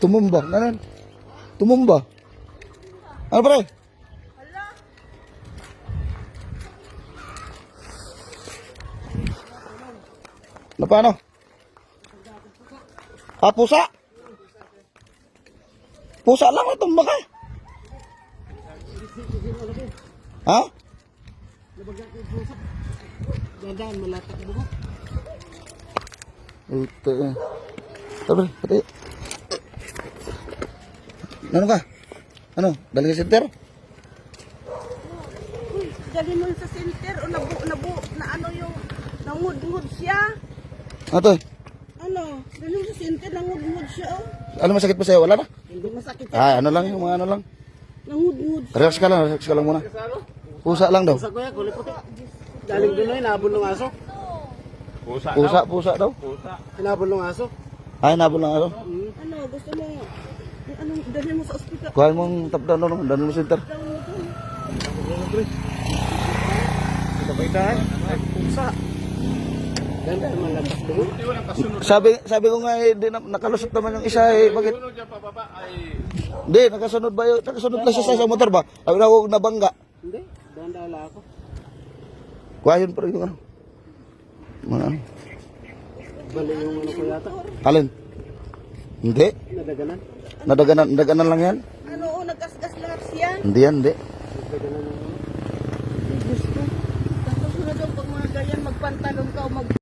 Tumumba. Nanan? Tumumba. Ano pre? Na paano? Ah, pusa? Pusa lang na tumba ka. Ha? Dadaan, malatak mo. Ito eh. Sabi, pati. Ano ka? Ano? Dali ka center? Uy, dali mo sa center o na ano yung nangud-ngud siya. Ano to? Ano? Dali mo sa center, nangud-ngud siya oh. Ano masakit pa sa'yo? Wala na? Hindi masakit. Ah, ano lang yung mga ano lang. Nangud-ngud. Relax ka lang muna. Pusa lang daw. Sa kuya, kulay puti. Galing doon ay nabol ng aso. Pusa daw. Hinabol ng aso. Ay, nabol lang ako. Ano, gusto mo, anong dali mo sa ospital? Kuhaan mong top down, no? Dali mo center. Kapitan, ay pusa. Ganda naman lakas doon. Sabi ko nga eh, di na, nakalusot naman yung isa eh. Bakit? Hindi, nakasunod ba yun? Nakasunod lang siya sa motor ba? Sabi na ako nabangga. Hindi, danda ako. Kuha yun pero yung ano. Mga ano. Bali yung ano ko yata. Alin? Hindi. Nadaganan. Nadaganan lang yan? Ano, nagkasgas lahat siya. Hindi yan, hindi. Nadaganan ng ano. Gusto. Tapos na daw pag mga ganyan magpantalon ka o mag